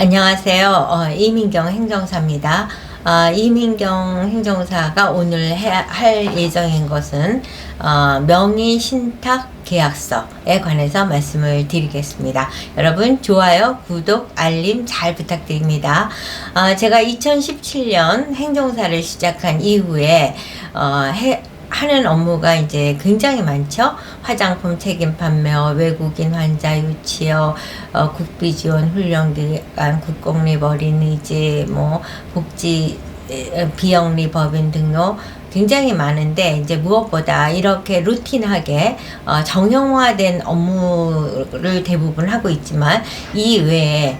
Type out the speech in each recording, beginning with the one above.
안녕하세요. 이민경 행정사입니다. 이민경 행정사가 오늘 할 예정인 것은 명의신탁 계약서에 관해서 말씀을 드리겠습니다. 여러분 좋아요, 구독, 알림 잘 부탁드립니다. 제가 2017년 행정사를 시작한 이후에 하는 업무가 이제 굉장히 많죠. 화장품 책임 판매어, 외국인 환자 유치어, 국비 지원 훈련기관, 국공립 어린이집, 복지 비영리 법인 등록 굉장히 많은데, 이제 무엇보다 이렇게 루틴하게 정형화된 업무를 대부분 하고 있지만, 이 외에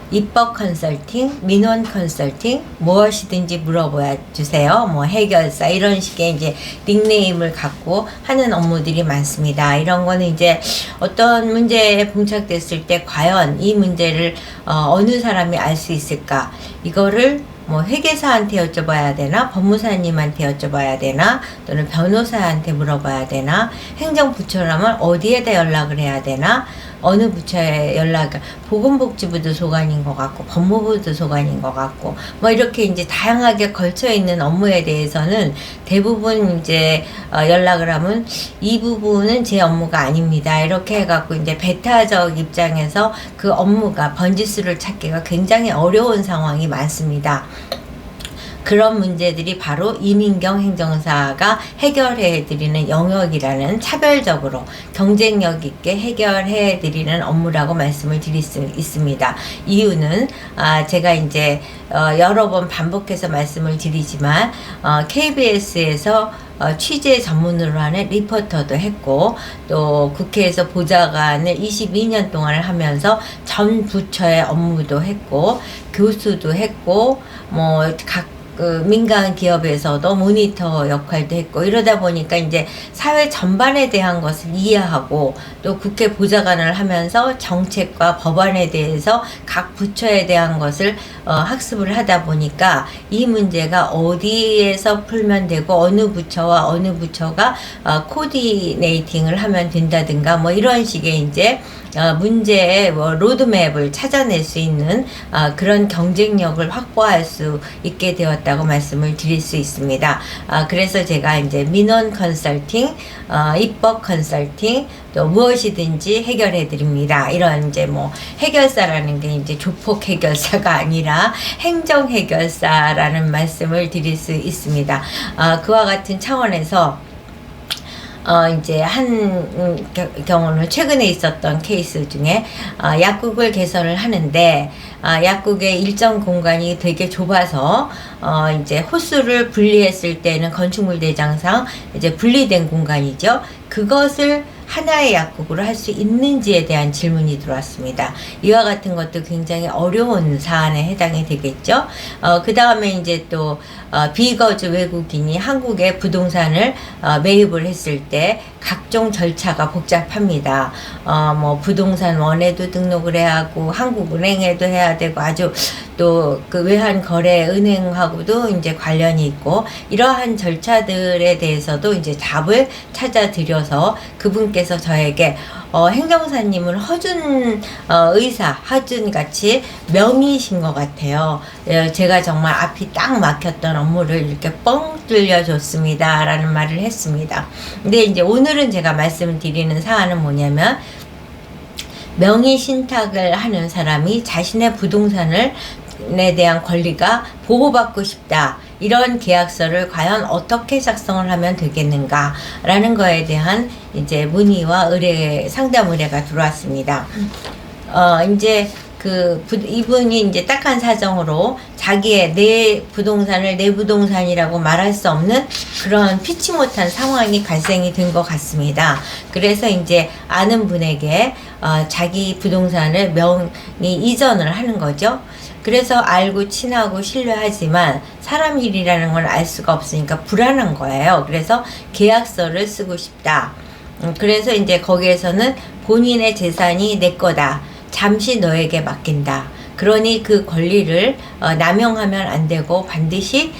입법 컨설팅, 민원 컨설팅, 무엇이든지 물어봐 주세요. 해결사, 이런 식의 이제 닉네임을 갖고 하는 업무들이 많습니다. 이런 거는 이제 어떤 문제에 봉착됐을 때 과연 이 문제를 어느 사람이 알 수 있을까? 이거를 회계사한테 여쭤봐야 되나, 법무사님한테 여쭤봐야 되나, 또는 변호사한테 물어봐야 되나, 행정부처라면 어디에다 연락을 해야 되나, 어느 부처에 보건복지부도 소관인 것 같고, 법무부도 소관인 것 같고, 이렇게 이제 다양하게 걸쳐 있는 업무에 대해서는 대부분 이제 연락을 하면 이 부분은 제 업무가 아닙니다, 이렇게 해갖고 이제 배타적 입장에서 그 업무가 번지수를 찾기가 굉장히 어려운 상황이 많습니다. 그런 문제들이 바로 이민경 행정사가 해결해 드리는 영역이라는, 차별적으로 경쟁력 있게 해결해 드리는 업무라고 말씀을 드릴 수 있습니다. 이유는 제가 이제 여러 번 반복해서 말씀을 드리지만 KBS에서 취재 전문으로 하는 리포터도 했고, 또 국회에서 보좌관을 22년 동안 하면서 전 부처의 업무도 했고, 교수도 했고, 각 민간 기업에서도 모니터 역할도 했고, 이러다 보니까 이제 사회 전반에 대한 것을 이해하고, 또 국회 보좌관을 하면서 정책과 법안에 대해서 각 부처에 대한 것을 학습을 하다 보니까 이 문제가 어디에서 풀면 되고, 어느 부처와 어느 부처가 코디네이팅을 하면 된다든가, 이런 식의 이제 문제의 로드맵을 찾아낼 수 있는 그런 경쟁력을 확보할 수 있게 되었다고 말씀을 드릴 수 있습니다. 그래서 제가 이제 민원 컨설팅, 입법 컨설팅, 또 무엇이든지 해결해 드립니다. 이런 이제 해결사라는 게 이제 조폭 해결사가 아니라 행정 해결사라는 말씀을 드릴 수 있습니다. 그와 같은 차원에서 이제 한 경우는 최근에 있었던 케이스 중에 약국을 개설을 하는데, 약국의 일정 공간이 되게 좁아서 이제 호수를 분리했을 때는 건축물 대장상 이제 분리된 공간이죠. 그것을 하나의 약국으로 할 수 있는지에 대한 질문이 들어왔습니다. 이와 같은 것도 굉장히 어려운 사안에 해당이 되겠죠. 그 다음에 이제 또 비거주 외국인이 한국에 부동산을 매입을 했을 때 각종 절차가 복잡합니다. 부동산 원에도 등록을 해야 하고, 한국은행에도 해야 되고, 아주 또 그 외환 거래 은행하고도 이제 관련이 있고, 이러한 절차들에 대해서도 이제 답을 찾아드려서 그분께서 저에게 행정사님은 허준 허준같이 명의신 것 같아요. 제가 정말 앞이 딱 막혔던 업무를 이렇게 뻥 뚫려줬습니다, 라는 말을 했습니다. 근데 이제 오늘은 제가 말씀드리는 사안은 뭐냐면, 명의 신탁을 하는 사람이 자신의 부동산에 대한 권리가 보호받고 싶다, 이런 계약서를 과연 어떻게 작성을 하면 되겠는가 라는 거에 대한 이제 문의와 상담 의뢰가 들어왔습니다. 이제 이분이 이제 딱한 사정으로 자기의 내 부동산이라고 말할 수 없는 그런 피치 못한 상황이 발생이 된 것 같습니다. 그래서 이제 아는 분에게 자기 부동산을 명의 이전을 하는 거죠. 그래서 알고 친하고 신뢰하지만 사람 일이라는 걸 알 수가 없으니까 불안한 거예요. 그래서 계약서를 쓰고 싶다. 그래서 이제 거기에서는 본인의 재산이 내 거다, 잠시 너에게 맡긴다, 그러니 그 권리를 남용하면 안 되고 반드시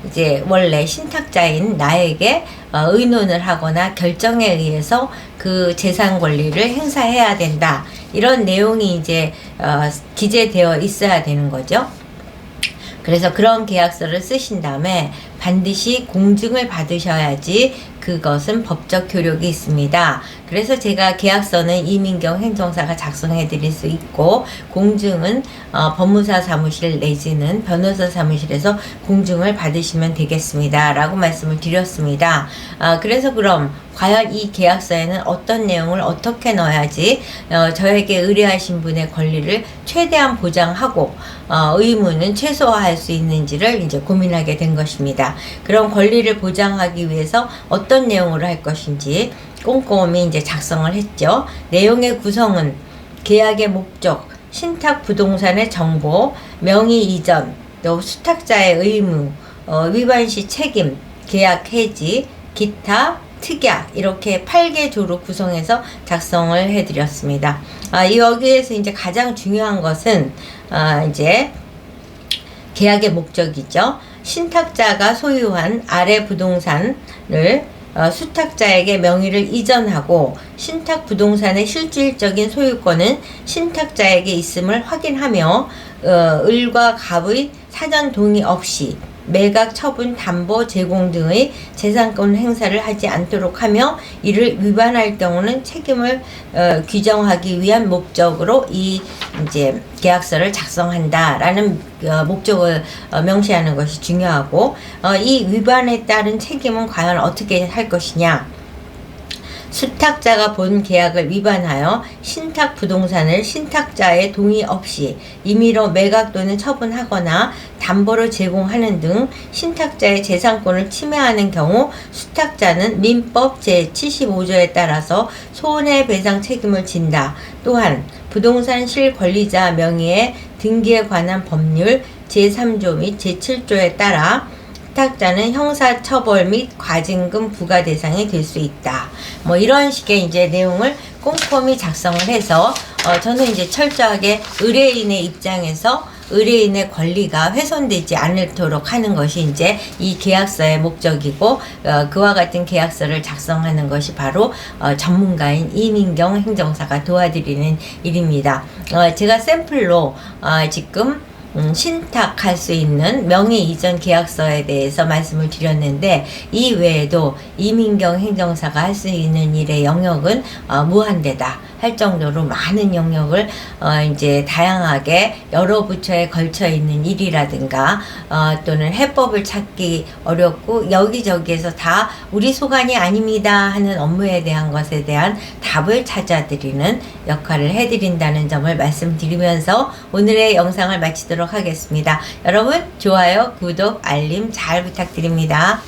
이제 원래 신탁자인 나에게 의논을 하거나 결정에 의해서 그 재산 권리를 행사해야 된다, 이런 내용이 이제 기재되어 있어야 되는 거죠. 그래서 그런 계약서를 쓰신 다음에 반드시 공증을 받으셔야지 그것은 법적 효력이 있습니다. 그래서 제가 계약서는 이민경 행정사가 작성해 드릴 수 있고, 공증은 법무사 사무실 내지는 변호사 사무실에서 공증을 받으시면 되겠습니다 라고 말씀을 드렸습니다. 그래서 그럼 과연 이 계약서에는 어떤 내용을 어떻게 넣어야지 저에게 의뢰하신 분의 권리를 최대한 보장하고 의무는 최소화할 수 있는지를 이제 고민하게 된 것입니다. 그런 권리를 보장하기 위해서 어떤 내용으로 할 것인지 꼼꼼히 이제 작성을 했죠. 내용의 구성은 계약의 목적, 신탁 부동산의 정보, 명의 이전, 또 수탁자의 의무, 위반 시 책임, 계약 해지, 기타, 특약, 이렇게 8개 조로 구성해서 작성을 해드렸습니다. 여기에서 이제 가장 중요한 것은 이제 계약의 목적이죠. 신탁자가 소유한 아래 부동산을 수탁자에게 명의를 이전하고 신탁 부동산의 실질적인 소유권은 신탁자에게 있음을 확인하며 을과 갑의 사전 동의 없이 매각, 처분, 담보, 제공 등의 재산권 행사를 하지 않도록 하며 이를 위반할 경우는 책임을 규정하기 위한 목적으로 이 이제 계약서를 작성한다라는 목적을 명시하는 것이 중요하고, 이 위반에 따른 책임은 과연 어떻게 할 것이냐. 수탁자가 본 계약을 위반하여 신탁 부동산을 신탁자의 동의 없이 임의로 매각 또는 처분하거나 담보로 제공하는 등 신탁자의 재산권을 침해하는 경우 수탁자는 민법 제75조에 따라서 손해배상 책임을 진다. 또한 부동산 실권리자 명의의 등기에 관한 법률 제3조 및 제7조에 따라 수탁자는 형사처벌 및 과징금 부과 대상이 될 수 있다. 뭐 이런 식의 이제 내용을 꼼꼼히 작성을 해서 저는 이제 철저하게 의뢰인의 입장에서 의뢰인의 권리가 훼손되지 않도록 하는 것이 이제 이 계약서의 목적이고, 그와 같은 계약서를 작성하는 것이 바로 전문가인 이민경 행정사가 도와드리는 일입니다. 제가 샘플로 지금 신탁할 수 있는 명의 이전 계약서에 대해서 말씀을 드렸는데, 이 외에도 이민경 행정사가 할 수 있는 일의 영역은 무한대다 할 정도로 많은 영역을 이제 다양하게 여러 부처에 걸쳐 있는 일이라든가 또는 해법을 찾기 어렵고 여기저기에서 다 우리 소관이 아닙니다 하는 업무에 대한 것에 대한 답을 찾아드리는 역할을 해드린다는 점을 말씀드리면서 오늘의 영상을 마치도록 하겠습니다. 여러분, 좋아요, 구독, 알림 잘 부탁드립니다.